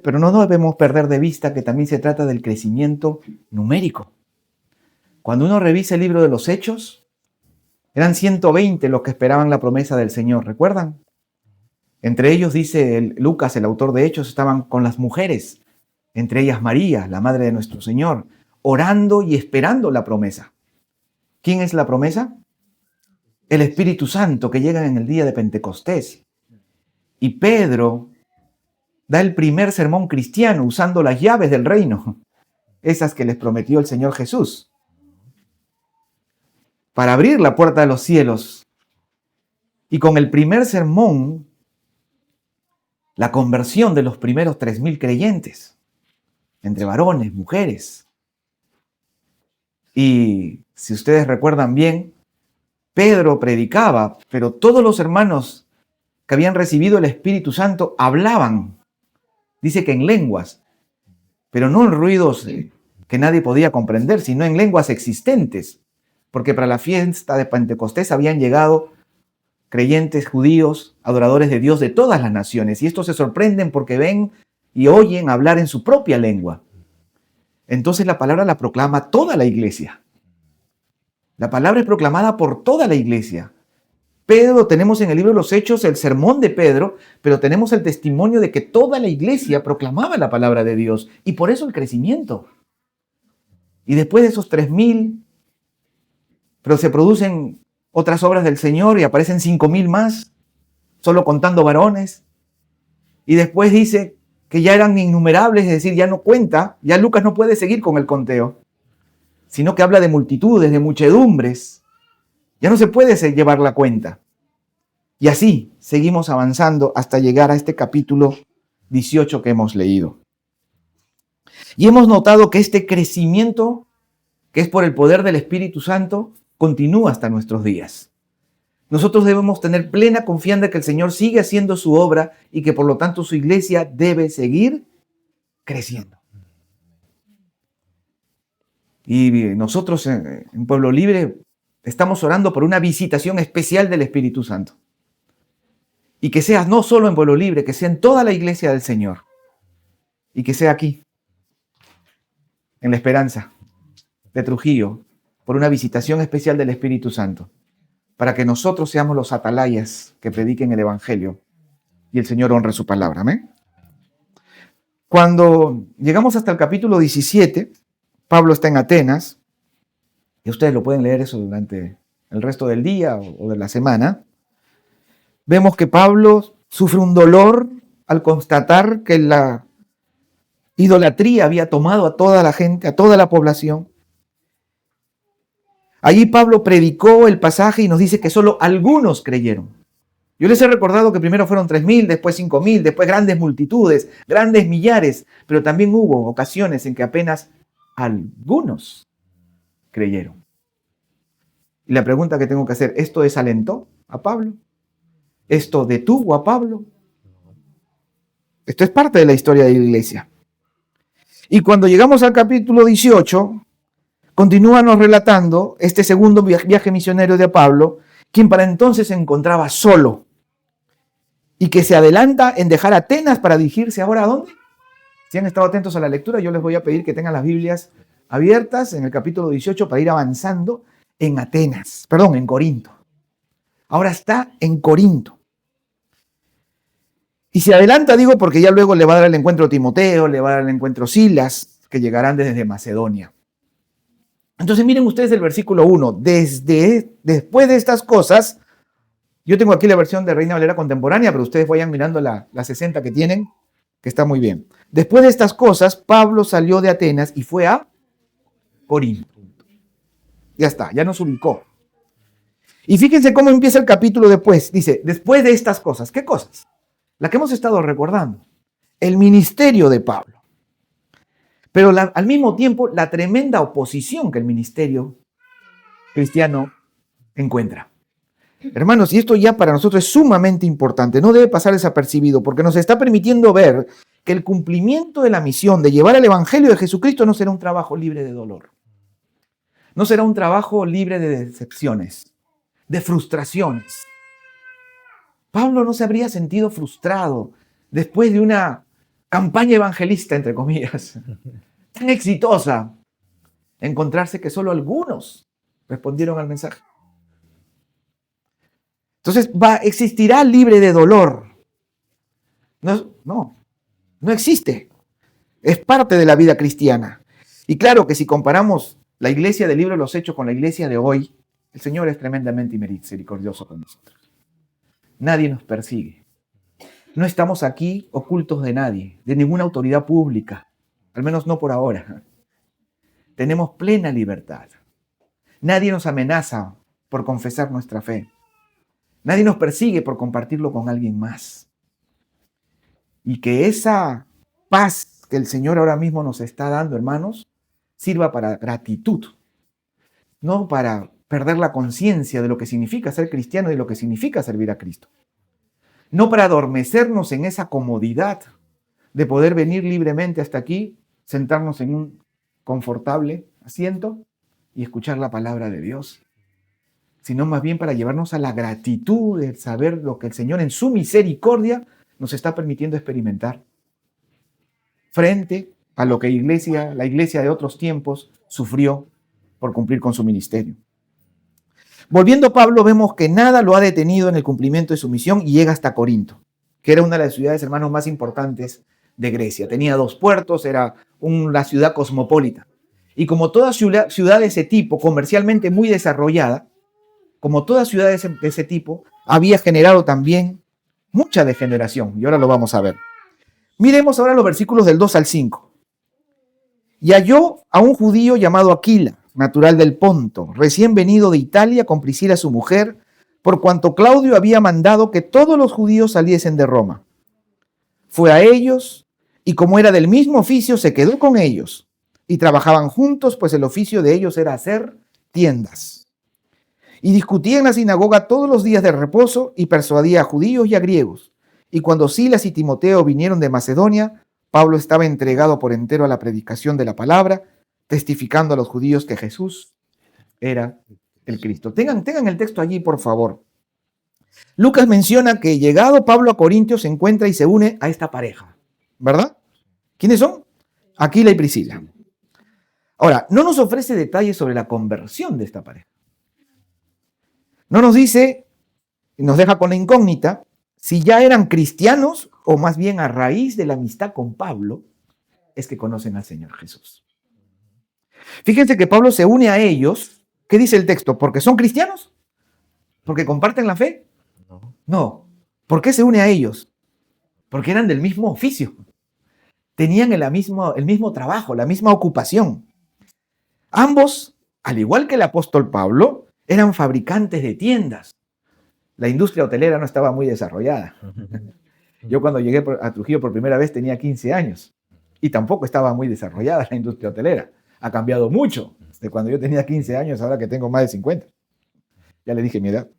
pero no debemos perder de vista que también se trata del crecimiento numérico. Cuando uno revisa el libro de los Hechos, eran 120 los que esperaban la promesa del Señor, ¿recuerdan? Entre ellos, dice Lucas, el autor de Hechos, estaban con las mujeres, entre ellas María, la madre de nuestro Señor, orando y esperando la promesa. ¿Quién es la promesa? El Espíritu Santo que llega en el día de Pentecostés. Y Pedro da el primer sermón cristiano usando las llaves del reino, esas que les prometió el Señor Jesús, para abrir la puerta de los cielos. Y con el primer sermón, la conversión de los primeros 3,000 creyentes, entre varones, mujeres. Y si ustedes recuerdan bien, Pedro predicaba, pero todos los hermanos que habían recibido el Espíritu Santo hablaban, dice que en lenguas, pero no en ruidos que nadie podía comprender, sino en lenguas existentes, porque para la fiesta de Pentecostés habían llegado creyentes judíos, adoradores de Dios de todas las naciones, y estos se sorprenden porque ven y oyen hablar en su propia lengua. Entonces la palabra la proclama toda la iglesia. La palabra es proclamada por toda la iglesia. Pedro, tenemos en el libro de los Hechos el sermón de Pedro, pero tenemos el testimonio de que toda la iglesia proclamaba la palabra de Dios, y por eso el crecimiento. Y después de esos 3,000, pero se producen otras obras del Señor y aparecen 5,000 más, solo contando varones. Y después dice que ya eran innumerables, es decir, ya no cuenta, ya Lucas no puede seguir con el conteo, sino que habla de multitudes, de muchedumbres. Ya no se puede llevar la cuenta. Y así seguimos avanzando hasta llegar a este capítulo 18 que hemos leído. Y hemos notado que este crecimiento, que es por el poder del Espíritu Santo, continúa hasta nuestros días. Nosotros debemos tener plena confianza de que el Señor sigue haciendo su obra y que por lo tanto su iglesia debe seguir creciendo. Y nosotros en Pueblo Libre estamos orando por una visitación especial del Espíritu Santo. Y que sea no solo en Pueblo Libre, que sea en toda la iglesia del Señor. Y que sea aquí, en La Esperanza de Trujillo, por una visitación especial del Espíritu Santo, para que nosotros seamos los atalayas que prediquen el Evangelio y el Señor honre su palabra. ¿Amén? Cuando llegamos hasta el capítulo 17, Pablo está en Atenas, y ustedes lo pueden leer eso durante el resto del día o de la semana. Vemos que Pablo sufre un dolor al constatar que la idolatría había tomado a toda la gente, a toda la población. Allí Pablo predicó el pasaje y nos dice que solo algunos creyeron. Yo les he recordado que primero fueron 3,000, después 5,000, después grandes multitudes, grandes millares, pero también hubo ocasiones en que apenas algunos creyeron. Y la pregunta que tengo que hacer, ¿esto desalentó a Pablo? ¿Esto detuvo a Pablo? Esto es parte de la historia de la iglesia. Y cuando llegamos al capítulo 18, continúanos relatando este segundo viaje misionero de Pablo, quien para entonces se encontraba solo y que se adelanta en dejar Atenas para dirigirse ahora ¿a dónde? Si han estado atentos a la lectura, yo les voy a pedir que tengan las Biblias abiertas en el capítulo 18 para ir avanzando en Corinto. Ahora está en Corinto. Y se adelanta, digo, porque ya luego le va a dar el encuentro Timoteo, le va a dar el encuentro Silas, que llegarán desde Macedonia. Entonces miren ustedes el versículo 1. Después de estas cosas, yo tengo aquí la versión de Reina Valera contemporánea, pero ustedes vayan mirando la 60 que tienen, que está muy bien. Después de estas cosas, Pablo salió de Atenas y fue a Corinto. Ya está, ya nos ubicó. Y fíjense cómo empieza el capítulo después. Dice, después de estas cosas. ¿Qué cosas? La que hemos estado recordando. El ministerio de Pablo. Pero al mismo tiempo, la tremenda oposición que el ministerio cristiano encuentra. Hermanos, y esto ya para nosotros es sumamente importante. No debe pasar desapercibido porque nos está permitiendo ver que el cumplimiento de la misión de llevar el Evangelio de Jesucristo no será un trabajo libre de dolor. No será un trabajo libre de decepciones, de frustraciones. Pablo no se habría sentido frustrado después de una campaña evangelista, entre comillas, tan exitosa, encontrarse que solo algunos respondieron al mensaje. Entonces, existirá libre de dolor. No existe. Es parte de la vida cristiana. Y claro que si comparamos la iglesia del libro de los Hechos con la iglesia de hoy, el Señor es tremendamente misericordioso con nosotros. Nadie nos persigue. No estamos aquí ocultos de nadie, de ninguna autoridad pública, al menos no por ahora. Tenemos plena libertad. Nadie nos amenaza por confesar nuestra fe. Nadie nos persigue por compartirlo con alguien más. Y que esa paz que el Señor ahora mismo nos está dando, hermanos, sirva para gratitud, no para perder la conciencia de lo que significa ser cristiano y de lo que significa servir a Cristo. No para adormecernos en esa comodidad de poder venir libremente hasta aquí, sentarnos en un confortable asiento y escuchar la palabra de Dios, sino más bien para llevarnos a la gratitud de saber lo que el Señor en su misericordia nos está permitiendo experimentar frente a lo que la iglesia de otros tiempos sufrió por cumplir con su ministerio. Volviendo a Pablo, vemos que nada lo ha detenido en el cumplimiento de su misión y llega hasta Corinto, que era una de las ciudades, hermanos, más importantes de Grecia. Tenía 2 puertos, era una ciudad cosmopolita. Y como toda ciudad de ese tipo, comercialmente muy desarrollada, como toda ciudad de ese tipo, había generado también mucha degeneración. Y ahora lo vamos a ver. Miremos ahora los versículos del 2 al 5. Y halló a un judío llamado Aquila, natural del Ponto, recién venido de Italia con Priscila su mujer, por cuanto Claudio había mandado que todos los judíos saliesen de Roma. Fue a ellos, y como era del mismo oficio, se quedó con ellos, y trabajaban juntos, pues el oficio de ellos era hacer tiendas. Y discutía en la sinagoga todos los días de reposo, y persuadía a judíos y a griegos. Y cuando Silas y Timoteo vinieron de Macedonia, Pablo estaba entregado por entero a la predicación de la palabra, testificando a los judíos que Jesús era el Cristo. Tengan el texto allí, por favor. Lucas menciona que llegado Pablo a Corintio se encuentra y se une a esta pareja, ¿verdad? ¿Quiénes son? Aquila y Priscila. Ahora, no nos ofrece detalles sobre la conversión de esta pareja. No nos dice, nos deja con la incógnita, si ya eran cristianos o más bien a raíz de la amistad con Pablo es que conocen al Señor Jesús. Fíjense que Pablo se une a ellos. ¿Qué dice el texto? ¿Porque son cristianos? ¿Porque comparten la fe? No. ¿Por qué se une a ellos? Porque eran del mismo oficio. Tenían el mismo trabajo, la misma ocupación. Ambos, al igual que el apóstol Pablo, eran fabricantes de tiendas. La industria hotelera no estaba muy desarrollada. Yo cuando llegué a Trujillo por primera vez tenía 15 años y tampoco estaba muy desarrollada la industria hotelera. Ha cambiado mucho de cuando yo tenía 15 años, ahora que tengo más de 50. Ya le dije mi edad.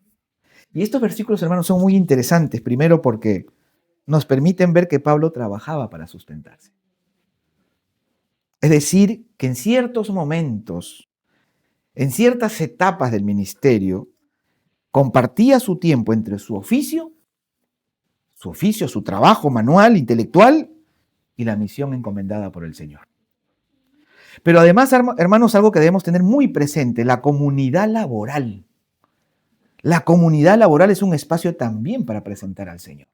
Y estos versículos, hermanos, son muy interesantes. Primero porque nos permiten ver que Pablo trabajaba para sustentarse. Es decir, que en ciertos momentos, en ciertas etapas del ministerio, compartía su tiempo entre su oficio, su trabajo manual, intelectual y la misión encomendada por el Señor. Pero además, hermanos, algo que debemos tener muy presente, la comunidad laboral. La comunidad laboral es un espacio también para presentar al Señor.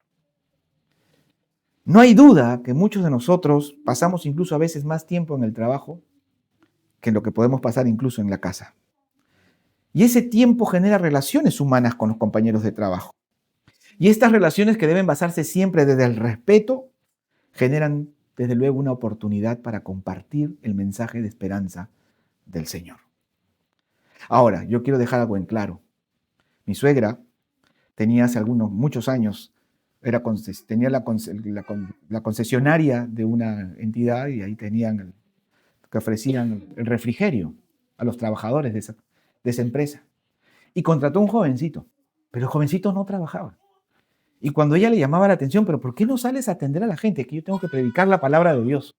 No hay duda que muchos de nosotros pasamos incluso a veces más tiempo en el trabajo que en lo que podemos pasar incluso en la casa. Y ese tiempo genera relaciones humanas con los compañeros de trabajo. Y estas relaciones, que deben basarse siempre desde el respeto, generan desde luego una oportunidad para compartir el mensaje de esperanza del Señor. Ahora, yo quiero dejar algo en claro. Mi suegra tenía hace muchos años, tenía la concesionaria de una entidad y ahí tenían que ofrecían el refrigerio a los trabajadores de esa empresa. Y contrató a un jovencito, pero el jovencito no trabajaba. Y cuando ella le llamaba la atención, ¿pero por qué no sales a atender a la gente? Que yo tengo que predicar la palabra de Dios.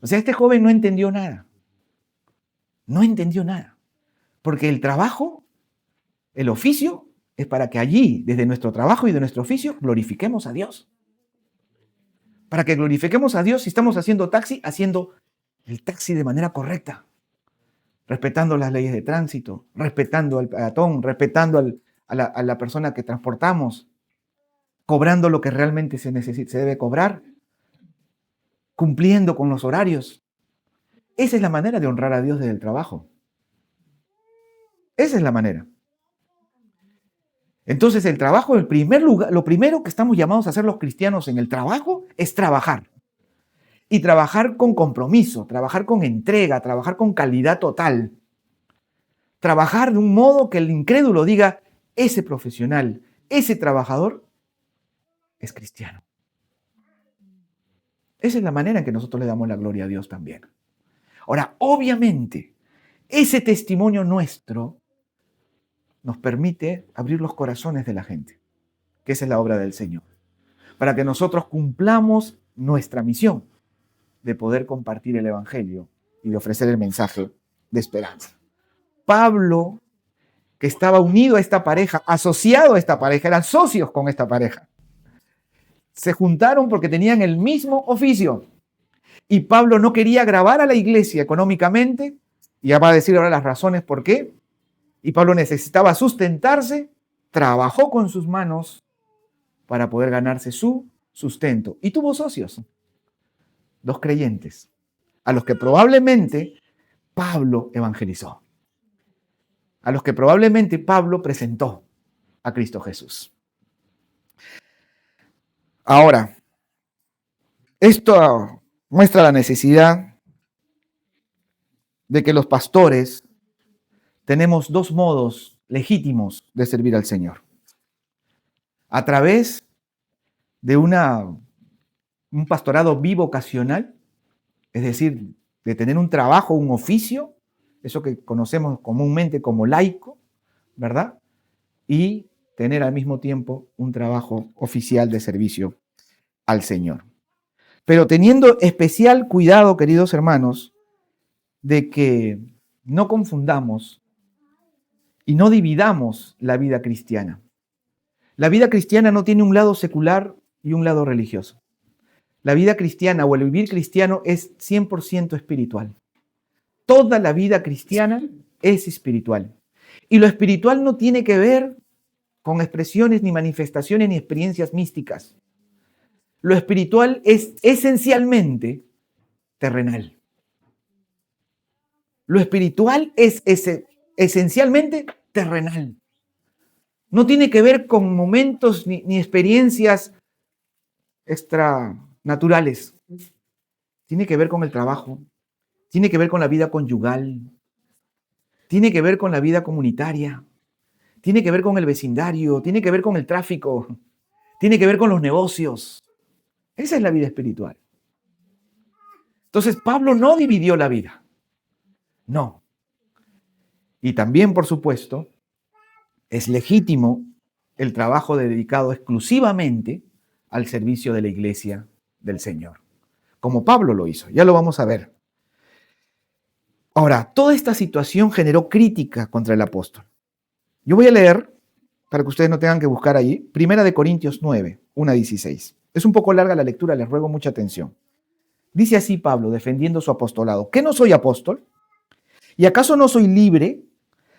O sea, este joven no entendió nada. No entendió nada. Porque el trabajo, el oficio, es para que allí, desde nuestro trabajo y de nuestro oficio, glorifiquemos a Dios. para que glorifiquemos a Dios si estamos haciendo el taxi de manera correcta, respetando las leyes de tránsito, respetando al peatón, respetando a la persona que transportamos, cobrando lo que realmente se debe cobrar, cumpliendo con los horarios. Esa es la manera de honrar a Dios desde el trabajo. Esa es la manera. Entonces el trabajo, en primer lugar, lo primero que estamos llamados a hacer los cristianos en el trabajo es trabajar. Y trabajar con compromiso, trabajar con entrega, trabajar con calidad total. Trabajar de un modo que el incrédulo diga, ese profesional, ese trabajador es cristiano. Esa es la manera en que nosotros le damos la gloria a Dios también. Ahora, obviamente, ese testimonio nuestro nos permite abrir los corazones de la gente, que esa es la obra del Señor, para que nosotros cumplamos nuestra misión de poder compartir el Evangelio y de ofrecer el mensaje de esperanza. Pablo, que estaba unido a esta pareja, asociado a esta pareja, eran socios con esta pareja. Se juntaron porque tenían el mismo oficio. Y Pablo no quería gravar a la iglesia económicamente, y ya va a decir ahora las razones por qué. Y Pablo necesitaba sustentarse, trabajó con sus manos para poder ganarse su sustento. Y tuvo socios, 2 creyentes, a los que probablemente Pablo evangelizó, a los que probablemente Pablo presentó a Cristo Jesús. Ahora, esto muestra la necesidad de que los pastores tenemos 2 modos legítimos de servir al Señor. A través de un pastorado bivocacional, es decir, de tener un trabajo, un oficio, eso que conocemos comúnmente como laico, ¿verdad? Y tener al mismo tiempo un trabajo oficial de servicio al Señor. Pero teniendo especial cuidado, queridos hermanos, de que no confundamos y no dividamos la vida cristiana. La vida cristiana no tiene un lado secular y un lado religioso. La vida cristiana o el vivir cristiano es 100% espiritual. Toda la vida cristiana es espiritual. Y lo espiritual no tiene que ver con expresiones, ni manifestaciones, ni experiencias místicas. Lo espiritual es esencialmente terrenal. Lo espiritual es esencialmente terrenal. No tiene que ver con momentos ni experiencias extranaturales. Tiene que ver con el trabajo, tiene que ver con la vida conyugal, tiene que ver con la vida comunitaria, tiene que ver con el vecindario, tiene que ver con el tráfico, tiene que ver con los negocios. Esa es la vida espiritual. Entonces Pablo no dividió la vida. No. Y también, por supuesto, es legítimo el trabajo dedicado exclusivamente al servicio de la iglesia del Señor, como Pablo lo hizo. Ya lo vamos a ver. Ahora, toda esta situación generó crítica contra el apóstol. Yo voy a leer, para que ustedes no tengan que buscar allí, 1 Corintios 9, 1-16. Es un poco larga la lectura, les ruego mucha atención. Dice así Pablo, defendiendo su apostolado: ¿qué no soy apóstol? ¿Y acaso no soy libre?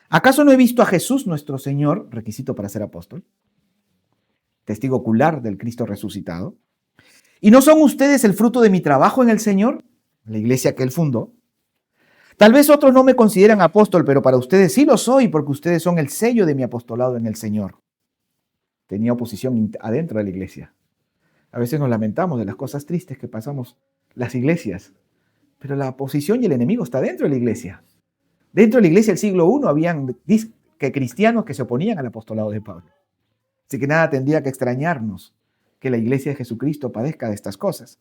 ¿Acaso no he visto a Jesús nuestro Señor, requisito para ser apóstol? Testigo ocular del Cristo resucitado. ¿Y no son ustedes el fruto de mi trabajo en el Señor? La iglesia que él fundó. Tal vez otros no me consideran apóstol, pero para ustedes sí lo soy, porque ustedes son el sello de mi apostolado en el Señor. Tenía oposición adentro de la iglesia. A veces nos lamentamos de las cosas tristes que pasamos las iglesias, pero la oposición y el enemigo está dentro de la iglesia. Dentro de la iglesia del siglo I habían cristianos que se oponían al apostolado de Pablo. Así que nada tendría que extrañarnos que la iglesia de Jesucristo padezca de estas cosas.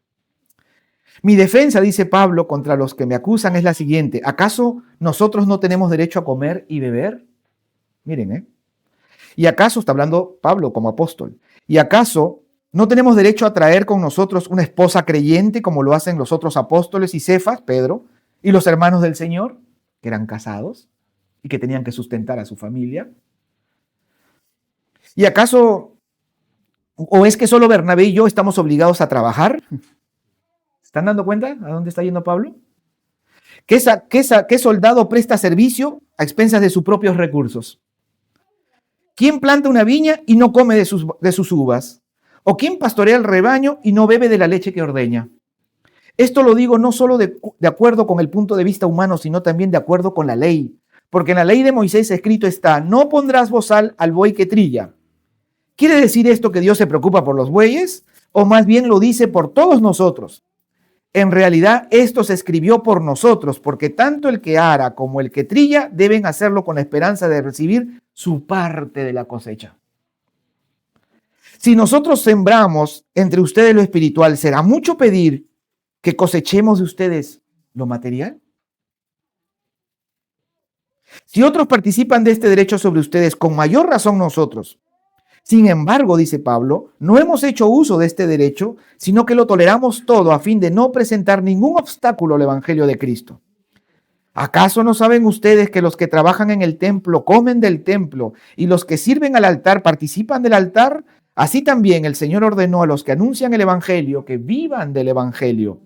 Mi defensa, dice Pablo, contra los que me acusan es la siguiente: ¿acaso nosotros no tenemos derecho a comer y beber? Miren, ¿y acaso, está hablando Pablo como apóstol, y acaso no tenemos derecho a traer con nosotros una esposa creyente como lo hacen los otros apóstoles y Cefas, Pedro, y los hermanos del Señor, que eran casados y que tenían que sustentar a su familia? ¿Y acaso, o es que solo Bernabé y yo estamos obligados a trabajar? ¿Están dando cuenta a dónde está yendo Pablo? ¿Qué soldado presta servicio a expensas de sus propios recursos? ¿Quién planta una viña y no come de sus uvas? ¿O quién pastorea el rebaño y no bebe de la leche que ordeña? Esto lo digo no solo de acuerdo con el punto de vista humano, sino también de acuerdo con la ley. Porque en la ley de Moisés escrito está, no pondrás bozal al buey que trilla. ¿Quiere decir esto que Dios se preocupa por los bueyes? ¿O más bien lo dice por todos nosotros? En realidad, esto se escribió por nosotros, porque tanto el que ara como el que trilla deben hacerlo con la esperanza de recibir su parte de la cosecha. Si nosotros sembramos entre ustedes lo espiritual, ¿será mucho pedir que cosechemos de ustedes lo material? Si otros participan de este derecho sobre ustedes, con mayor razón nosotros. Sin embargo, dice Pablo, no hemos hecho uso de este derecho, sino que lo toleramos todo a fin de no presentar ningún obstáculo al Evangelio de Cristo. ¿Acaso no saben ustedes que los que trabajan en el templo comen del templo y los que sirven al altar participan del altar? Así también el Señor ordenó a los que anuncian el Evangelio que vivan del Evangelio.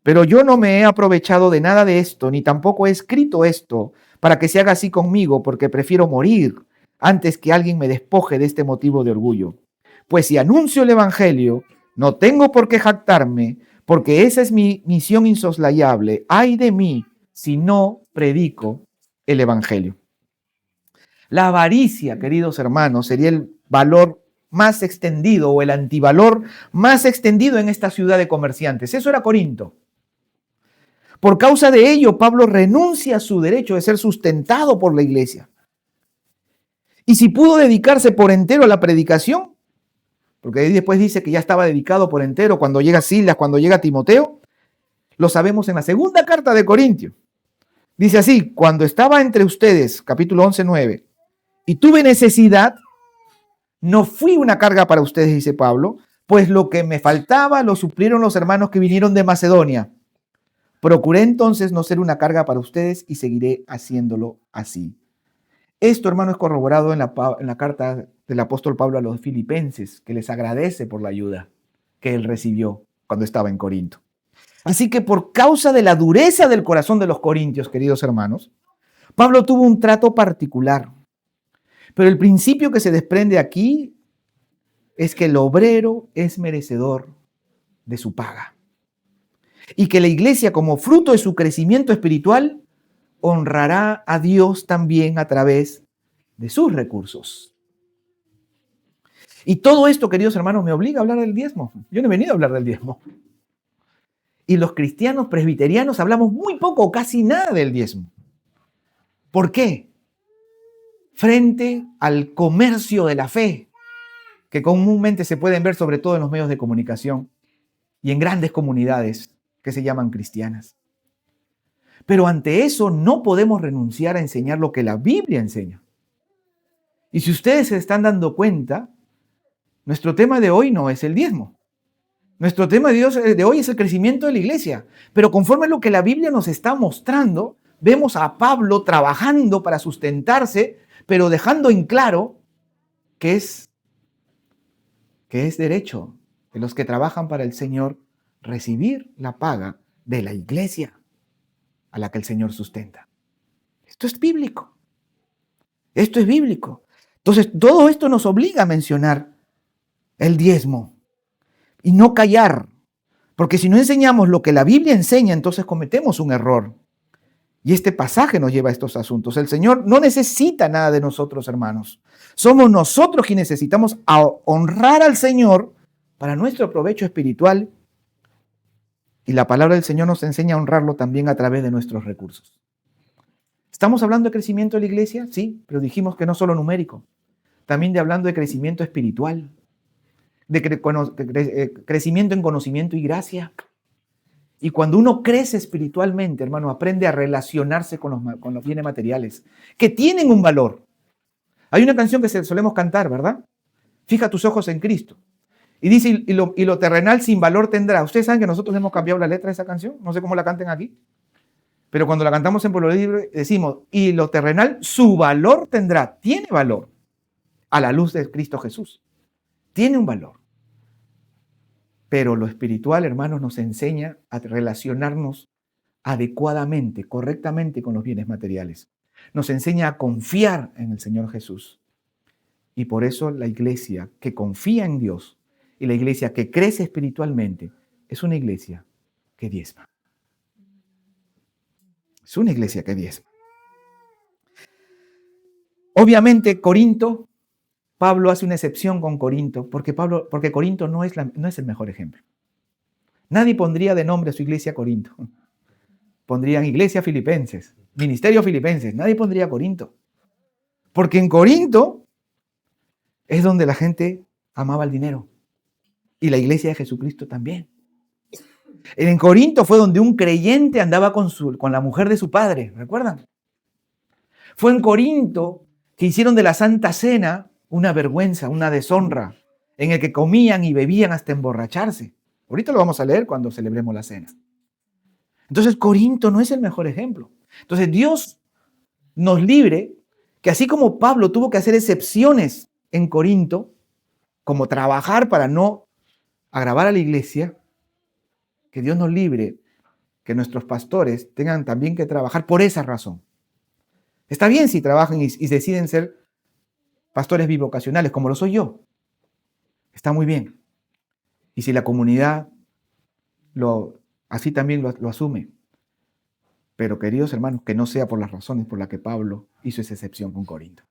Pero yo no me he aprovechado de nada de esto, ni tampoco he escrito esto para que se haga así conmigo, porque prefiero morir antes que alguien me despoje de este motivo de orgullo. Pues si anuncio el Evangelio, no tengo por qué jactarme, porque esa es mi misión insoslayable. Ay de mí si no predico el Evangelio. La avaricia, queridos hermanos, sería el valor más extendido o el antivalor más extendido en esta ciudad de comerciantes. Eso era Corinto. Por causa de ello, Pablo renuncia a su derecho de ser sustentado por la iglesia. Y si pudo dedicarse por entero a la predicación, porque ahí después dice que ya estaba dedicado por entero cuando llega Silas, cuando llega Timoteo, lo sabemos en la segunda carta de Corintios. Dice así, cuando estaba entre ustedes, capítulo 11, 9, y tuve necesidad, no fui una carga para ustedes, dice Pablo, pues lo que me faltaba lo suplieron los hermanos que vinieron de Macedonia. Procuré entonces no ser una carga para ustedes y seguiré haciéndolo así. Esto, hermano, es corroborado en la carta del apóstol Pablo a los filipenses, que les agradece por la ayuda que él recibió cuando estaba en Corinto. Así que por causa de la dureza del corazón de los corintios, queridos hermanos, Pablo tuvo un trato particular. Pero el principio que se desprende aquí es que el obrero es merecedor de su paga. Y que la iglesia, como fruto de su crecimiento espiritual, honrará a Dios también a través de sus recursos. Y todo esto, queridos hermanos, me obliga a hablar del diezmo. Yo no he venido a hablar del diezmo. Y los cristianos presbiterianos hablamos muy poco o casi nada del diezmo. ¿Por qué? Frente al comercio de la fe, que comúnmente se pueden ver sobre todo en los medios de comunicación y en grandes comunidades que se llaman cristianas. Pero ante eso no podemos renunciar a enseñar lo que la Biblia enseña. Y si ustedes se están dando cuenta, nuestro tema de hoy no es el diezmo. Nuestro tema de hoy es el crecimiento de la iglesia. Pero conforme a lo que la Biblia nos está mostrando, vemos a Pablo trabajando para sustentarse, pero dejando en claro que es derecho de los que trabajan para el Señor recibir la paga de la iglesia a la que el Señor sustenta. Esto es bíblico. Esto es bíblico. Entonces, todo esto nos obliga a mencionar el diezmo y no callar, porque si no enseñamos lo que la Biblia enseña, entonces cometemos un error. Y este pasaje nos lleva a estos asuntos. El Señor no necesita nada de nosotros, hermanos. Somos nosotros quienes necesitamos honrar al Señor para nuestro provecho espiritual. Y la palabra del Señor nos enseña a honrarlo también a través de nuestros recursos. ¿Estamos hablando de crecimiento de la iglesia? Sí, pero dijimos que no solo numérico, también hablando de crecimiento espiritual, de crecimiento en conocimiento y gracia. Y cuando uno crece espiritualmente, hermano, aprende a relacionarse con los bienes materiales, que tienen un valor. Hay una canción que solemos cantar, ¿verdad? Fija tus ojos en Cristo. Y dice, y lo terrenal sin valor tendrá. Ustedes saben que nosotros hemos cambiado la letra de esa canción. No sé cómo la canten aquí. Pero cuando la cantamos en Pueblo Libre, decimos, y lo terrenal su valor tendrá. Tiene valor a la luz de Cristo Jesús. Tiene un valor. Pero lo espiritual, hermanos, nos enseña a relacionarnos adecuadamente, correctamente con los bienes materiales. Nos enseña a confiar en el Señor Jesús. Y por eso la iglesia que confía en Dios y la iglesia que crece espiritualmente es una iglesia que diezma. Es una iglesia que diezma. Obviamente, Corinto, Pablo hace una excepción con Corinto, porque Corinto no es el mejor ejemplo. Nadie pondría de nombre a su iglesia Corinto. Pondrían iglesia Filipenses, ministerio Filipenses. Nadie pondría Corinto. Porque en Corinto es donde la gente amaba el dinero. Y la iglesia de Jesucristo también. En Corinto fue donde un creyente andaba con la mujer de su padre, ¿recuerdan? Fue en Corinto que hicieron de la Santa Cena una vergüenza, una deshonra, en el que comían y bebían hasta emborracharse. Ahorita lo vamos a leer cuando celebremos la cena. Entonces, Corinto no es el mejor ejemplo. Entonces, Dios nos libre que así como Pablo tuvo que hacer excepciones en Corinto, como trabajar para no agravar a la iglesia, que Dios nos libre, que nuestros pastores tengan también que trabajar por esa razón. Está bien si trabajan y deciden ser pastores bivocacionales, como lo soy yo. Está muy bien. Y si la comunidad así también lo asume. Pero, queridos hermanos, que no sea por las razones por las que Pablo hizo esa excepción con Corinto.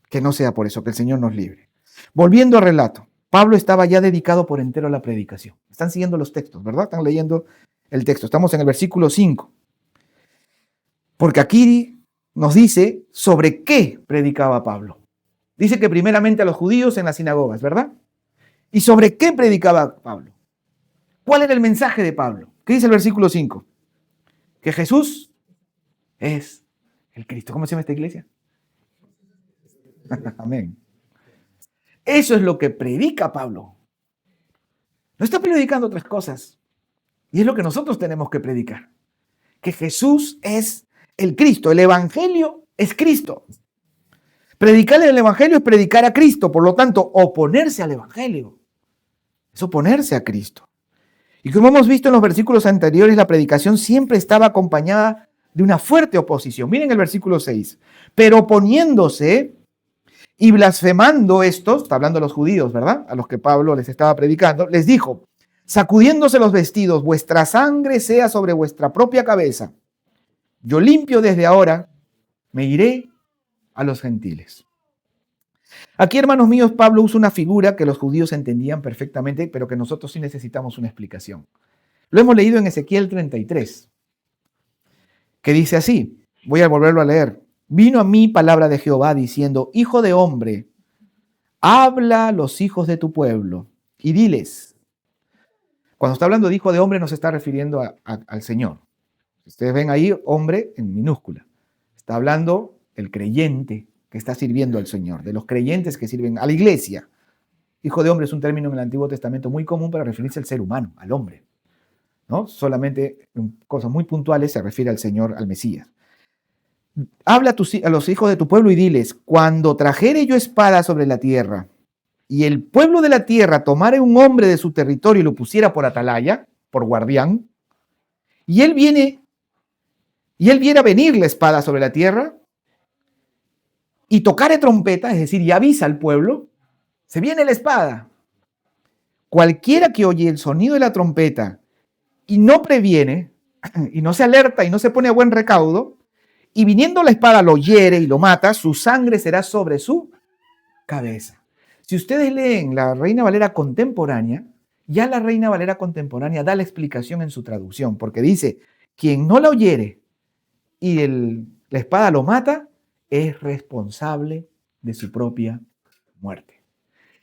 Que no sea por eso, que el Señor nos libre. Volviendo al relato, Pablo estaba ya dedicado por entero a la predicación. Están siguiendo los textos, ¿verdad? Están leyendo el texto. Estamos en el versículo 5. Porque aquí nos dice sobre qué predicaba Pablo. Dice que primeramente a los judíos en las sinagogas, ¿verdad? ¿Y sobre qué predicaba Pablo? ¿Cuál era el mensaje de Pablo? ¿Qué dice el versículo 5? Que Jesús es el Cristo. ¿Cómo se llama esta iglesia? Amén. Eso es lo que predica Pablo. No está predicando otras cosas. Y es lo que nosotros tenemos que predicar. Que Jesús es el Cristo. El Evangelio es Cristo. Predicar el Evangelio es predicar a Cristo. Por lo tanto, oponerse al Evangelio es oponerse a Cristo. Y como hemos visto en los versículos anteriores, la predicación siempre estaba acompañada de una fuerte oposición. Miren el versículo 6. Pero oponiéndose y blasfemando estos, está hablando de los judíos, ¿verdad? A los que Pablo les estaba predicando, les dijo, sacudiéndose los vestidos, vuestra sangre sea sobre vuestra propia cabeza. Yo limpio desde ahora, me iré a los gentiles. Aquí, hermanos míos, Pablo usa una figura que los judíos entendían perfectamente, pero que nosotros sí necesitamos una explicación. Lo hemos leído en Ezequiel 33, que dice así, voy a volverlo a leer. Vino a mí palabra de Jehová diciendo, hijo de hombre, habla a los hijos de tu pueblo y diles. Cuando está hablando de hijo de hombre no se está refiriendo al Señor. Ustedes ven ahí hombre en minúscula. Está hablando el creyente que está sirviendo al Señor, de los creyentes que sirven a la iglesia. Hijo de hombre es un término en el Antiguo Testamento muy común para referirse al ser humano, al hombre, ¿no? Solamente en cosas muy puntuales se refiere al Señor, al Mesías. Habla a los hijos de tu pueblo y diles, cuando trajere yo espada sobre la tierra y el pueblo de la tierra tomare un hombre de su territorio y lo pusiera por atalaya, por guardián, y él viera venir la espada sobre la tierra y tocare trompeta, es decir, y avisa al pueblo, se viene la espada. Cualquiera que oye el sonido de la trompeta y no previene, y no se alerta y no se pone a buen recaudo, y viniendo la espada lo hiere y lo mata, su sangre será sobre su cabeza. Si ustedes leen la Reina Valera contemporánea, ya la Reina Valera contemporánea da la explicación en su traducción, porque dice, quien no la oyere y la espada lo mata, es responsable de su propia muerte.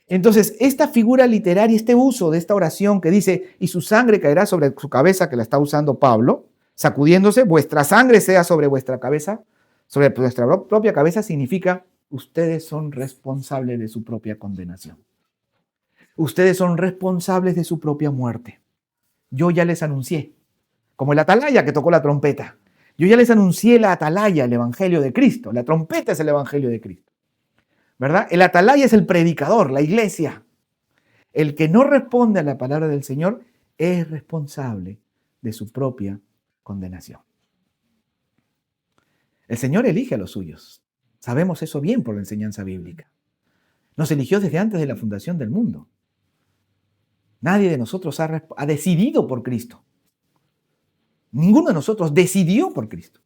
Entonces, esta figura literaria, este uso de esta oración que dice, y su sangre caerá sobre su cabeza, que la está usando Pablo, sacudiéndose, vuestra sangre sea sobre vuestra cabeza, sobre vuestra propia cabeza, significa, ustedes son responsables de su propia condenación. Ustedes son responsables de su propia muerte. Yo ya les anuncié, como el atalaya que tocó la trompeta. Yo ya les anuncié la atalaya, el evangelio de Cristo. La trompeta es el evangelio de Cristo, ¿verdad? El atalaya es el predicador, la iglesia. El que no responde a la palabra del Señor es responsable de su propia condenación. El Señor elige a los suyos. Sabemos eso bien por la enseñanza bíblica. Nos eligió desde antes de la fundación del mundo. Nadie de nosotros ha decidido por Cristo. Ninguno de nosotros decidió por Cristo.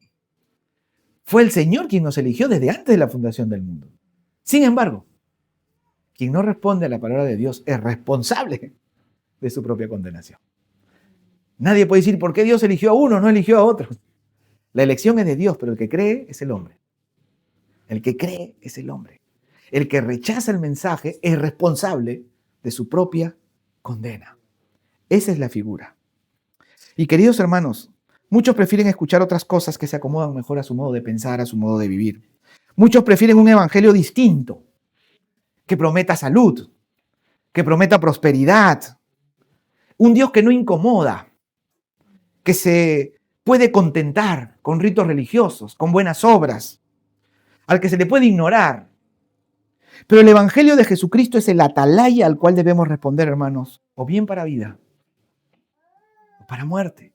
Fue el Señor quien nos eligió desde antes de la fundación del mundo. Sin embargo, quien no responde a la palabra de Dios es responsable de su propia condenación. Nadie puede decir por qué Dios eligió a uno, no eligió a otro. La elección es de Dios, pero el que cree es el hombre. El que cree es el hombre. El que rechaza el mensaje es responsable de su propia condena. Esa es la figura. Y queridos hermanos, muchos prefieren escuchar otras cosas que se acomodan mejor a su modo de pensar, a su modo de vivir. Muchos prefieren un evangelio distinto, que prometa salud, que prometa prosperidad, un Dios que no incomoda, que se puede contentar con ritos religiosos, con buenas obras, al que se le puede ignorar. Pero el evangelio de Jesucristo es el atalaya al cual debemos responder, hermanos, o bien para vida, o para muerte.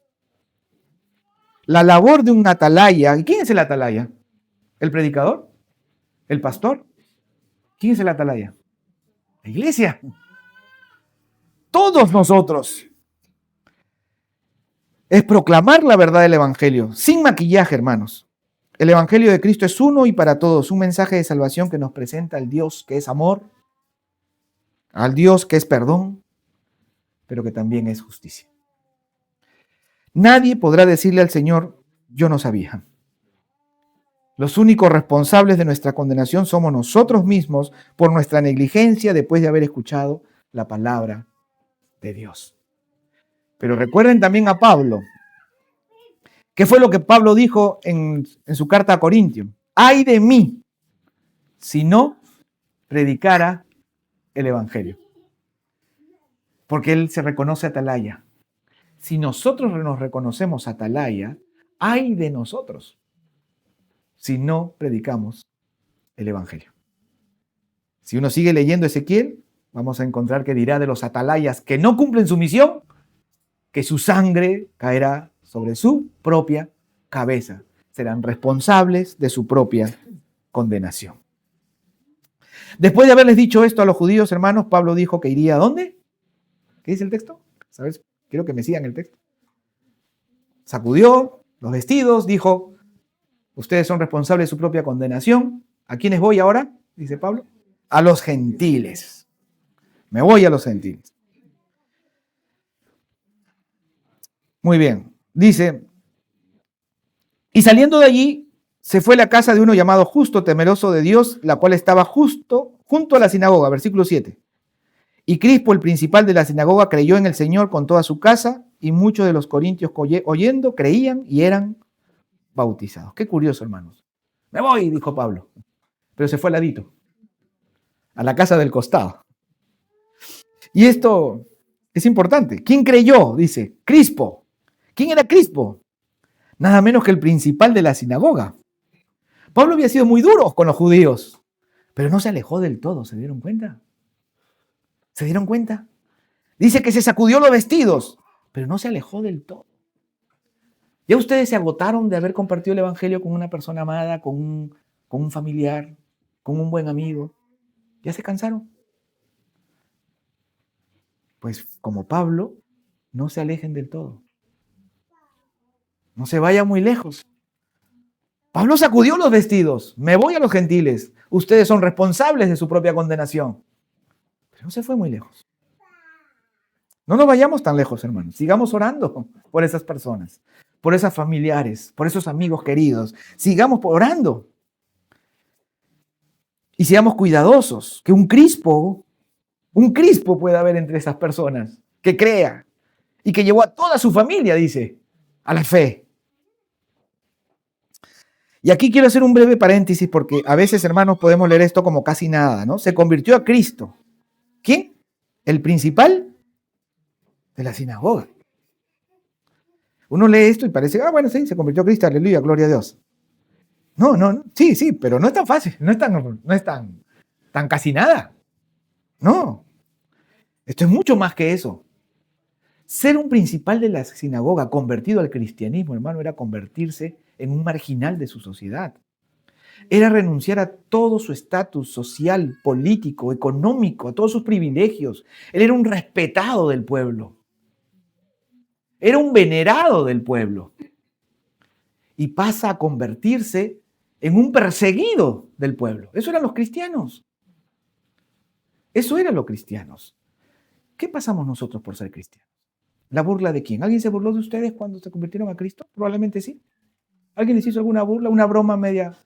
La labor de un atalaya, ¿y quién es el atalaya? ¿El predicador? ¿El pastor? ¿Quién es el atalaya? La iglesia. Todos nosotros. Es proclamar la verdad del evangelio, sin maquillaje, hermanos. El evangelio de Cristo es uno y para todos, un mensaje de salvación que nos presenta al Dios que es amor, al Dios que es perdón, pero que también es justicia. Nadie podrá decirle al Señor, yo no sabía. Los únicos responsables de nuestra condenación somos nosotros mismos por nuestra negligencia después de haber escuchado la palabra de Dios. Pero recuerden también a Pablo. ¿Qué fue lo que Pablo dijo en su carta a Corintios? ¡Ay de mí si no predicara el evangelio! Porque él se reconoce atalaya. Si nosotros nos reconocemos atalaya, ¡ay de nosotros si no predicamos el evangelio! Si uno sigue leyendo Ezequiel, vamos a encontrar que dirá de los atalayas que no cumplen su misión, que su sangre caerá sobre su propia cabeza. Serán responsables de su propia condenación. Después de haberles dicho esto a los judíos, hermanos, Pablo dijo que iría ¿a dónde? ¿Qué dice el texto? ¿Sabes? Quiero que me sigan el texto. Sacudió los vestidos, dijo, ustedes son responsables de su propia condenación. ¿A quiénes voy ahora? Dice Pablo. A los gentiles. Me voy a los gentiles. Muy bien. Dice, y saliendo de allí, se fue a la casa de uno llamado Justo, temeroso de Dios, la cual estaba justo junto a la sinagoga, versículo 7. Y Crispo, el principal de la sinagoga, creyó en el Señor con toda su casa, y muchos de los corintios oyendo, creían y eran bautizados. Qué curioso, hermanos. Me voy, dijo Pablo. Pero se fue al ladito, a la casa del costado. Y esto es importante. ¿Quién creyó? Dice, Crispo. ¿Quién era Crispo? Nada menos que el principal de la sinagoga. Pablo había sido muy duro con los judíos, pero no se alejó del todo, ¿se dieron cuenta? ¿Se dieron cuenta? Dice que se sacudió los vestidos, pero no se alejó del todo. ¿Ya ustedes se agotaron de haber compartido el evangelio con una persona amada, con un familiar, con un buen amigo? ¿Ya se cansaron? Pues como Pablo, no se alejen del todo. No se vayan muy lejos. Pablo sacudió los vestidos. Me voy a los gentiles. Ustedes son responsables de su propia condenación. Pero no se fue muy lejos. No nos vayamos tan lejos, hermanos. Sigamos orando por esas personas, por esas familiares, por esos amigos queridos. Sigamos orando. Y seamos cuidadosos, que un crispo puede haber entre esas personas, que crea y que llevó a toda su familia, dice, a la fe. Y aquí quiero hacer un breve paréntesis porque a veces, hermanos, podemos leer esto como casi nada, ¿no? Se convirtió a Cristo. ¿Quién? El principal de la sinagoga. Uno lee esto y parece, bueno, sí, se convirtió a Cristo, aleluya, gloria a Dios. No, sí, pero no es tan fácil, no es tan casi nada. No. Esto es mucho más que eso. Ser un principal de la sinagoga convertido al cristianismo, hermano, era convertirse en un marginal de su sociedad. Era renunciar a todo su estatus social, político, económico, a todos sus privilegios. Él era un respetado del pueblo. Era un venerado del pueblo. Y pasa a convertirse en un perseguido del pueblo. Eso eran los cristianos. Eso eran los cristianos. ¿Qué pasamos nosotros por ser cristianos? ¿La burla de quién? ¿Alguien se burló de ustedes cuando se convirtieron a Cristo? Probablemente sí. ¿Alguien les hizo alguna burla, una broma media?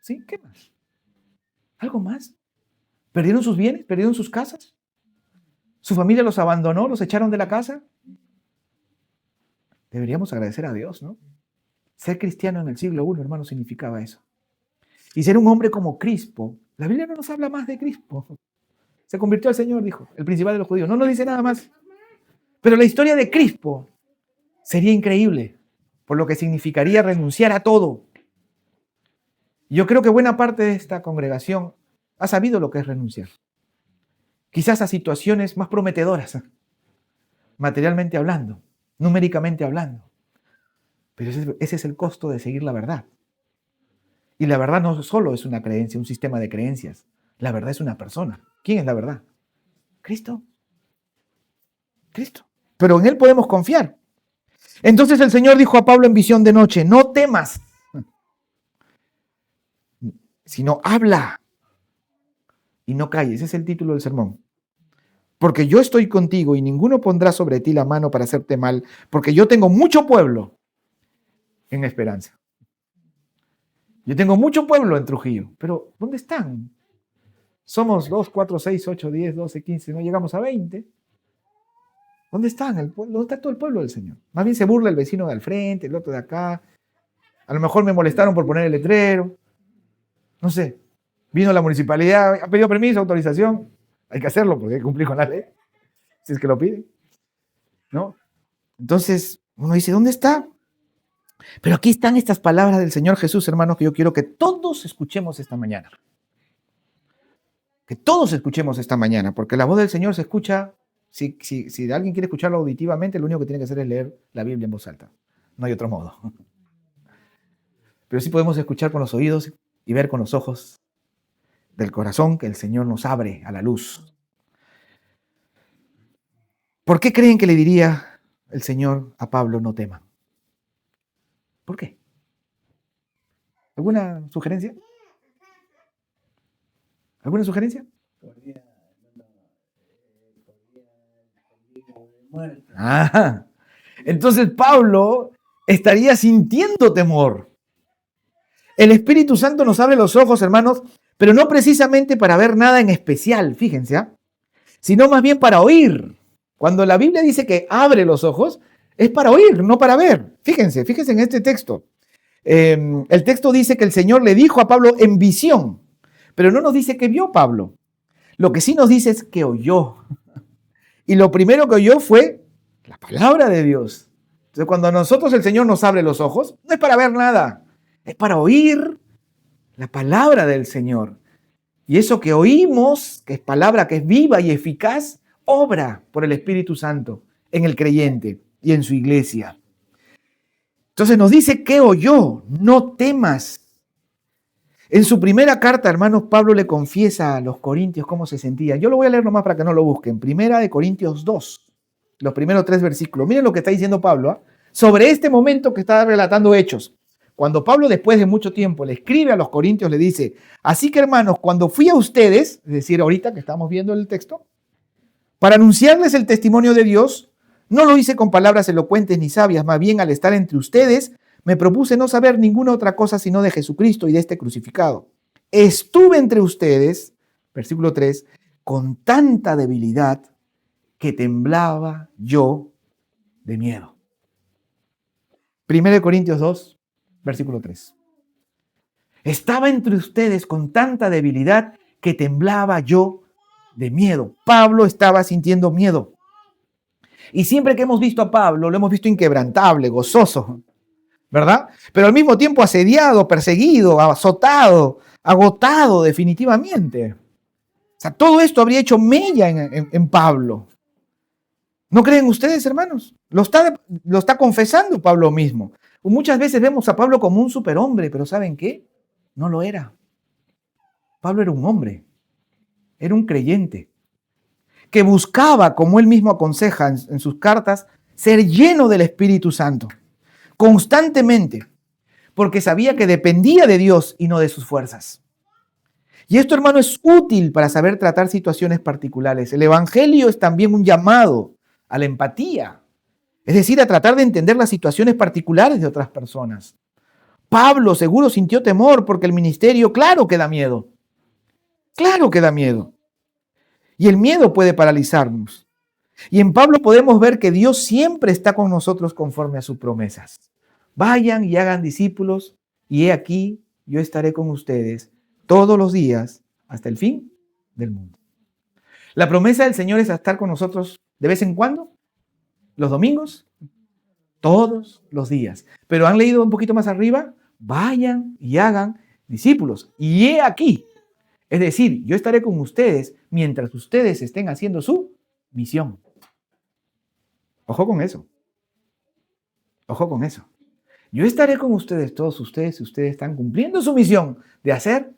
¿Sí? ¿Qué más? ¿Algo más? ¿Perdieron sus bienes? ¿Perdieron sus casas? ¿Su familia los abandonó? ¿Los echaron de la casa? Deberíamos agradecer a Dios, ¿no? Ser cristiano en el siglo I, hermano, significaba eso. Y ser un hombre como Crispo. La Biblia no nos habla más de Crispo. Se convirtió al Señor, dijo, el principal de los judíos. No nos dice nada más. Pero la historia de Crispo sería increíble, por lo que significaría renunciar a todo. Yo creo que buena parte de esta congregación ha sabido lo que es renunciar. Quizás a situaciones más prometedoras, materialmente hablando, numéricamente hablando. Pero ese es el costo de seguir la verdad. Y la verdad no solo es una creencia, un sistema de creencias. La verdad es una persona. ¿Quién es la verdad? Cristo. Cristo. Pero en Él podemos confiar. Entonces el Señor dijo a Pablo en visión de noche, no temas, sino habla y no calles. Ese es el título del sermón. Porque yo estoy contigo y ninguno pondrá sobre ti la mano para hacerte mal, porque yo tengo mucho pueblo en Esperanza. Yo tengo mucho pueblo en Trujillo, pero ¿dónde están? Somos 2, 4, 6, 8, 10, 12, 15, no llegamos a 20. ¿Dónde están? ¿Dónde está todo el pueblo del Señor? Más bien se burla el vecino de al frente, el otro de acá. A lo mejor me molestaron por poner el letrero. No sé. Vino la municipalidad, ha pedido permiso, autorización. Hay que hacerlo porque hay que cumplir con la ley. Si es que lo piden. ¿No? Entonces, uno dice, ¿dónde está? Pero aquí están estas palabras del Señor Jesús, hermanos, que yo quiero que todos escuchemos esta mañana. Que todos escuchemos esta mañana, porque la voz del Señor se escucha. Si alguien quiere escucharlo auditivamente, lo único que tiene que hacer es leer la Biblia en voz alta. No hay otro modo. Pero sí podemos escuchar con los oídos y ver con los ojos del corazón que el Señor nos abre a la luz. ¿Por qué creen que le diría el Señor a Pablo, no tema? ¿Por qué? ¿Alguna sugerencia? ¿Alguna sugerencia? Ah, entonces Pablo estaría sintiendo temor. El Espíritu Santo nos abre los ojos, hermanos, pero no precisamente para ver nada en especial, fíjense, sino más bien para oír. Cuando la Biblia dice que abre los ojos, es para oír, no para ver. Fíjense en este texto. El texto dice que el Señor le dijo a Pablo en visión, pero no nos dice que vio Pablo. Lo que sí nos dice es que oyó. Y lo primero que oyó fue la palabra de Dios. Entonces, cuando a nosotros el Señor nos abre los ojos, no es para ver nada, es para oír la palabra del Señor. Y eso que oímos, que es palabra que es viva y eficaz, obra por el Espíritu Santo en el creyente y en su iglesia. Entonces nos dice que oyó, no temas. En su primera carta, hermanos, Pablo le confiesa a los corintios cómo se sentía. Yo lo voy a leer nomás para que no lo busquen. Primera de Corintios 2, los primeros 3 versículos. Miren lo que está diciendo Pablo, sobre este momento que está relatando Hechos. Cuando Pablo, después de mucho tiempo, le escribe a los corintios, le dice, así que hermanos, cuando fui a ustedes, es decir, ahorita que estamos viendo el texto, para anunciarles el testimonio de Dios, no lo hice con palabras elocuentes ni sabias, más bien al estar entre ustedes, me propuse no saber ninguna otra cosa sino de Jesucristo y de este crucificado. Estuve entre ustedes, versículo 3, con tanta debilidad que temblaba yo de miedo. 1 Corintios 2, versículo 3. Estaba entre ustedes con tanta debilidad que temblaba yo de miedo. Pablo estaba sintiendo miedo. Y siempre que hemos visto a Pablo, lo hemos visto inquebrantable, gozoso, ¿verdad? Pero al mismo tiempo asediado, perseguido, azotado, agotado definitivamente. O sea, todo esto habría hecho mella en Pablo. ¿No creen ustedes, hermanos? Lo está confesando Pablo mismo. Muchas veces vemos a Pablo como un superhombre, pero ¿saben qué? No lo era. Pablo era un hombre, era un creyente, que buscaba, como él mismo aconseja en sus cartas, ser lleno del Espíritu Santo, constantemente, porque sabía que dependía de Dios y no de sus fuerzas. Y esto, hermano, es útil para saber tratar situaciones particulares. El Evangelio es también un llamado a la empatía, es decir, a tratar de entender las situaciones particulares de otras personas. Pablo seguro sintió temor porque el ministerio, claro que da miedo. Claro que da miedo. Y el miedo puede paralizarnos. Y en Pablo podemos ver que Dios siempre está con nosotros conforme a sus promesas. Vayan y hagan discípulos, y he aquí, yo estaré con ustedes todos los días hasta el fin del mundo. La promesa del Señor es estar con nosotros de vez en cuando, los domingos, todos los días. Pero han leído un poquito más arriba, vayan y hagan discípulos, y he aquí. Es decir, yo estaré con ustedes mientras ustedes estén haciendo su misión. Ojo con eso. Ojo con eso. Yo estaré con ustedes, todos ustedes, si ustedes están cumpliendo su misión de hacer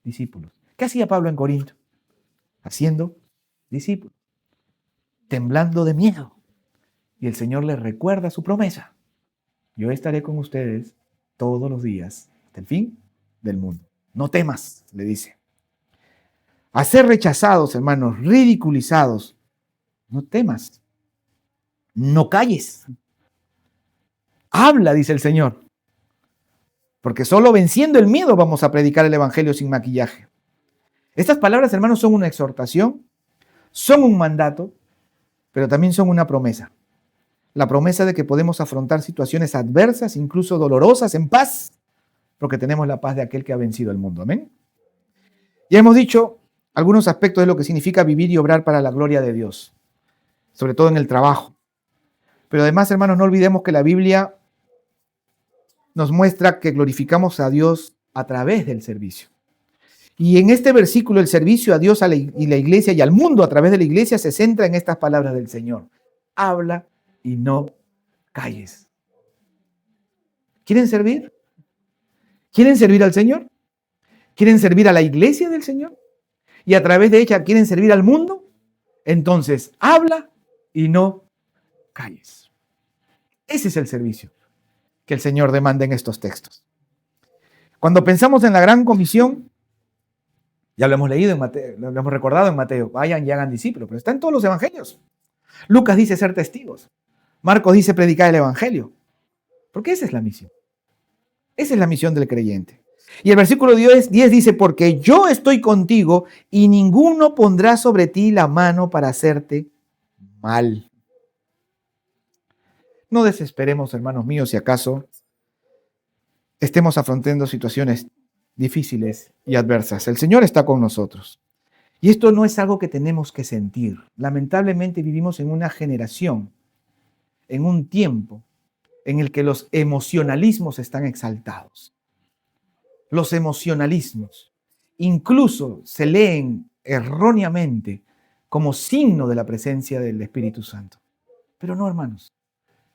discípulos. ¿Qué hacía Pablo en Corinto? Haciendo discípulos, temblando de miedo. Y el Señor les recuerda su promesa. Yo estaré con ustedes todos los días hasta el fin del mundo. No temas, le dice. A ser rechazados, hermanos, ridiculizados. No temas. No calles. Habla, dice el Señor. Porque solo venciendo el miedo vamos a predicar el Evangelio sin maquillaje. Estas palabras, hermanos, son una exhortación, son un mandato, pero también son una promesa. La promesa de que podemos afrontar situaciones adversas, incluso dolorosas, en paz, porque tenemos la paz de aquel que ha vencido el mundo. Amén. Ya hemos dicho algunos aspectos de lo que significa vivir y obrar para la gloria de Dios, sobre todo en el trabajo. Pero además, hermanos, no olvidemos que la Biblia nos muestra que glorificamos a Dios a través del servicio. Y en este versículo, el servicio a Dios y la iglesia y al mundo a través de la iglesia se centra en estas palabras del Señor. Habla y no calles. ¿Quieren servir? ¿Quieren servir al Señor? ¿Quieren servir a la iglesia del Señor? Y a través de ella quieren servir al mundo. Entonces, habla y no calles. Ese es el servicio que el Señor demanda en estos textos. Cuando pensamos en la gran comisión, ya lo hemos leído en Mateo, lo hemos recordado en Mateo, vayan y hagan discípulos, pero está en todos los evangelios. Lucas dice ser testigos. Marcos dice predicar el evangelio. Porque esa es la misión. Esa es la misión del creyente. Y el versículo 10 dice, porque yo estoy contigo y ninguno pondrá sobre ti la mano para hacerte mal. No desesperemos, hermanos míos, si acaso estemos afrontando situaciones difíciles y adversas. El Señor está con nosotros. Y esto no es algo que tenemos que sentir. Lamentablemente vivimos en una generación, en un tiempo en el que los emocionalismos están exaltados. Los emocionalismos incluso se leen erróneamente como signo de la presencia del Espíritu Santo. Pero no, hermanos.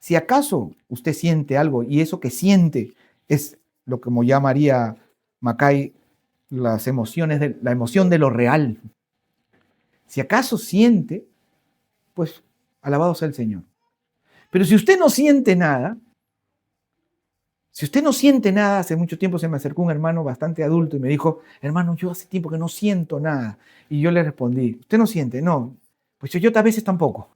Si acaso usted siente algo y eso que siente es lo que como llamaría Mackay las emociones, la emoción de lo real. Si acaso siente, pues alabado sea el Señor. Pero si usted no siente nada, hace mucho tiempo se me acercó un hermano bastante adulto y me dijo, hermano, yo hace tiempo que no siento nada. Y yo le respondí, ¿usted no siente? No. Pues yo a veces tampoco.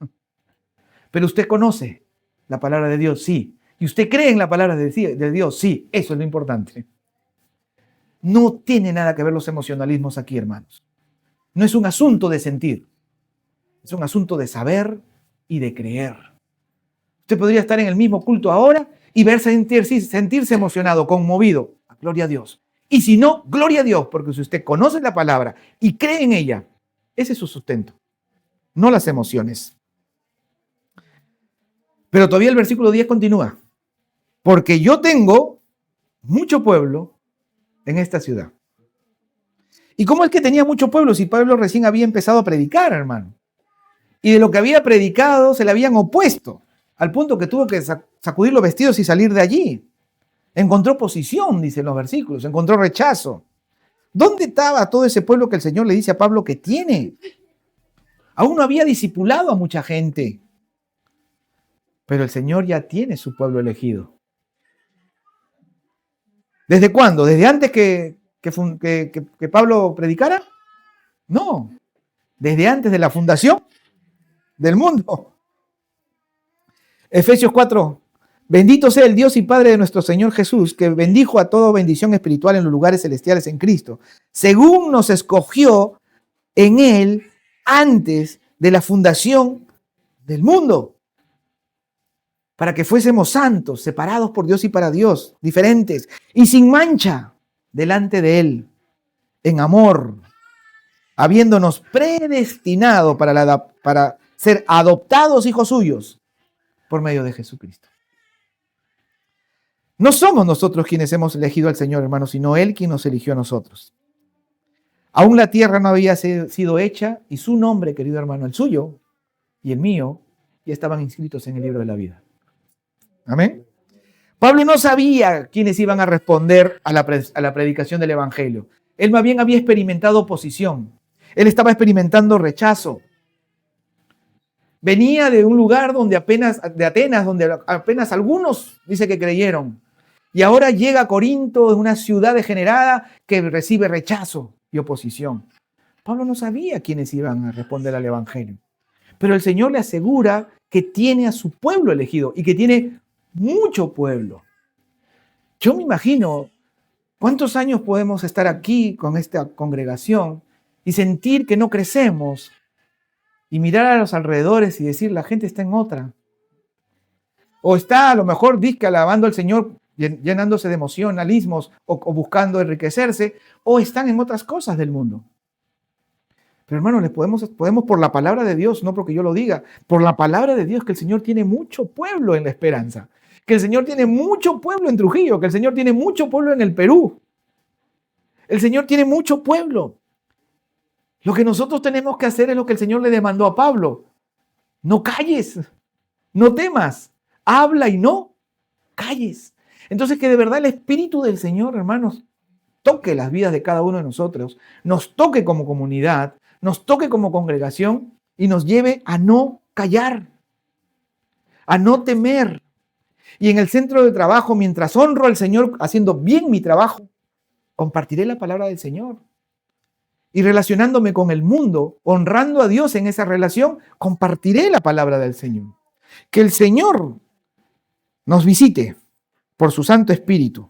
Pero usted conoce la palabra de Dios, sí. Y usted cree en la palabra de Dios, sí. Eso es lo importante. No tiene nada que ver los emocionalismos aquí, hermanos. No es un asunto de sentir. Es un asunto de saber y de creer. Usted podría estar en el mismo culto ahora y sentirse emocionado, conmovido. Gloria a Dios. Y si no, gloria a Dios, porque si usted conoce la palabra y cree en ella, ese es su sustento, no las emociones. Pero todavía el versículo 10 continúa. Porque yo tengo mucho pueblo en esta ciudad. ¿Y cómo es que tenía mucho pueblo si Pablo recién había empezado a predicar, hermano? y de lo que había predicado se le habían opuesto, al punto que tuvo que sacudir los vestidos y salir de allí. Encontró oposición, dicen los versículos, encontró rechazo. ¿Dónde estaba todo ese pueblo que el Señor le dice a Pablo que tiene? Aún no había discipulado a mucha gente, pero el Señor ya tiene su pueblo elegido. ¿Desde cuándo? ¿Desde antes que Pablo predicara? No, desde antes de la fundación del mundo. Efesios 4. Bendito sea el Dios y Padre de nuestro Señor Jesús, que bendijo a toda bendición espiritual en los lugares celestiales en Cristo, según nos escogió en Él antes de la fundación del mundo, para que fuésemos santos, separados por Dios y para Dios, diferentes y sin mancha delante de Él, en amor, habiéndonos predestinado para ser adoptados hijos suyos por medio de Jesucristo. No somos nosotros quienes hemos elegido al Señor, hermanos, sino Él quien nos eligió a nosotros. Aún la tierra no había sido hecha y su nombre, querido hermano, el suyo y el mío, ya estaban inscritos en el libro de la vida. Amén. Pablo no sabía quiénes iban a responder a la predicación del Evangelio. Él más bien había experimentado oposición. Él estaba experimentando rechazo. Venía de un lugar de Atenas, donde apenas algunos dice que creyeron. Y ahora llega a Corinto, una ciudad degenerada que recibe rechazo y oposición. Pablo no sabía quiénes iban a responder al Evangelio. Pero el Señor le asegura que tiene a su pueblo elegido y que tiene mucho pueblo. Yo me imagino cuántos años podemos estar aquí con esta congregación y sentir que no crecemos y mirar a los alrededores y decir, la gente está en otra. O está a lo mejor disque alabando al Señor, llenándose de emocionalismos o buscando enriquecerse, o están en otras cosas del mundo. Pero hermanos, podemos por la palabra de Dios, no porque yo lo diga, por la palabra de Dios, que el Señor tiene mucho pueblo en La Esperanza, que el Señor tiene mucho pueblo en Trujillo, que el Señor tiene mucho pueblo en el Perú. El Señor tiene mucho pueblo. Lo que nosotros tenemos que hacer es lo que el Señor le demandó a Pablo. No calles, no temas, habla y no calles. Entonces que de verdad el Espíritu del Señor, hermanos, toque las vidas de cada uno de nosotros, nos toque como comunidad, nos toque como congregación y nos lleve a no callar, a no temer. Y en el centro de trabajo, mientras honro al Señor haciendo bien mi trabajo, compartiré la palabra del Señor. Y relacionándome con el mundo, honrando a Dios en esa relación, compartiré la palabra del Señor. Que el Señor nos visite por su Santo Espíritu,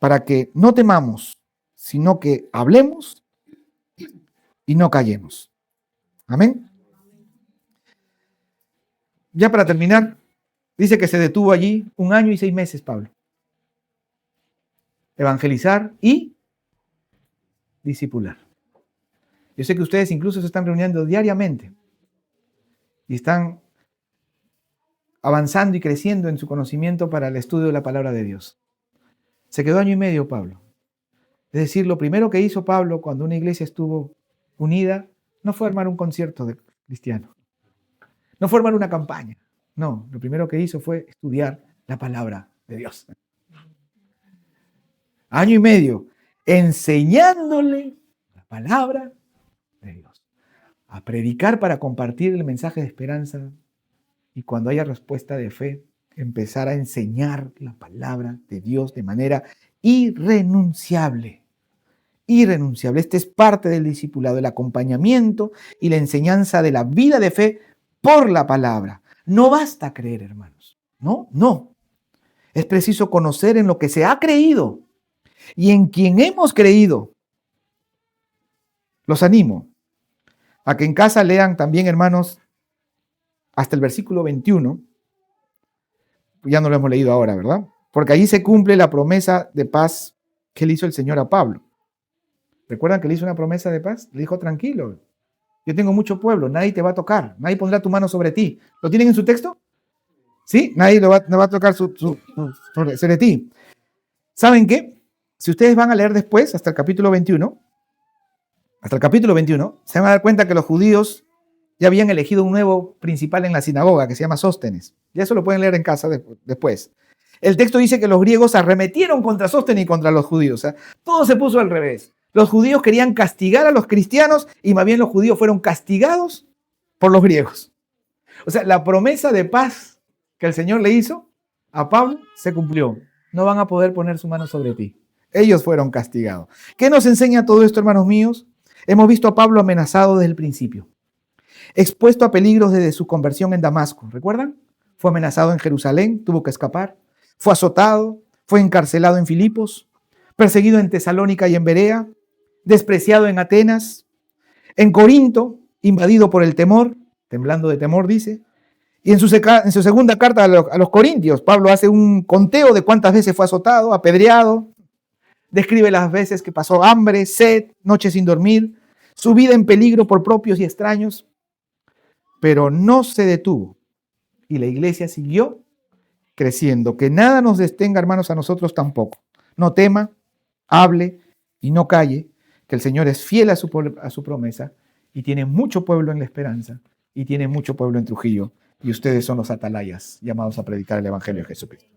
para que no temamos, sino que hablemos y no callemos. Amén. Ya para terminar, dice que se detuvo allí 1 año y 6 meses, Pablo. Evangelizar y discipular. Yo sé que ustedes incluso se están reuniendo diariamente y están avanzando y creciendo en su conocimiento para el estudio de la palabra de Dios. Se quedó 1 año y medio Pablo. Es decir, lo primero que hizo Pablo cuando una iglesia estuvo unida no fue armar un concierto de cristiano, no fue armar una campaña. No, lo primero que hizo fue estudiar la palabra de Dios. 1 año y medio enseñándole la palabra de Dios, a predicar para compartir el mensaje de esperanza y cuando haya respuesta de fe, empezar a enseñar la palabra de Dios de manera irrenunciable. Irrenunciable. Este es parte del discipulado, el acompañamiento y la enseñanza de la vida de fe por la palabra. No basta creer, hermanos. No. Es preciso conocer en lo que se ha creído y en quien hemos creído. Los animo a que en casa lean también, hermanos, hasta el versículo 21. Ya no lo hemos leído ahora, ¿verdad? Porque allí se cumple la promesa de paz que le hizo el Señor a Pablo. ¿Recuerdan que le hizo una promesa de paz? Le dijo, tranquilo, yo tengo mucho pueblo, nadie te va a tocar, nadie pondrá tu mano sobre ti. ¿Lo tienen en su texto? ¿Sí? Nadie no va a tocar sobre ti. ¿Saben qué? Si ustedes van a leer después, hasta el capítulo 21, se van a dar cuenta que los judíos Ya habían elegido un nuevo principal en la sinagoga que se llama Sóstenes. Ya eso lo pueden leer en casa después. El texto dice que los griegos arremetieron contra Sóstenes y contra los judíos. O sea, todo se puso al revés. Los judíos querían castigar a los cristianos y más bien los judíos fueron castigados por los griegos. O sea, la promesa de paz que el Señor le hizo a Pablo se cumplió. No van a poder poner su mano sobre ti. Ellos fueron castigados. ¿Qué nos enseña todo esto, hermanos míos? Hemos visto a Pablo amenazado desde el principio, expuesto a peligros desde su conversión en Damasco. ¿Recuerdan? Fue amenazado en Jerusalén, tuvo que escapar. Fue azotado, fue encarcelado en Filipos, perseguido en Tesalónica y en Berea, despreciado en Atenas, en Corinto, invadido por el temor, temblando de temor, dice. Y en su segunda carta a los Corintios, Pablo hace un conteo de cuántas veces fue azotado, apedreado, describe las veces que pasó hambre, sed, noches sin dormir, su vida en peligro por propios y extraños, pero no se detuvo y la iglesia siguió creciendo. Que nada nos detenga, hermanos, a nosotros tampoco. No tema, hable y no calle, que el Señor es fiel a su promesa y tiene mucho pueblo en la esperanza y tiene mucho pueblo en Trujillo y ustedes son los atalayas llamados a predicar el Evangelio de Jesucristo.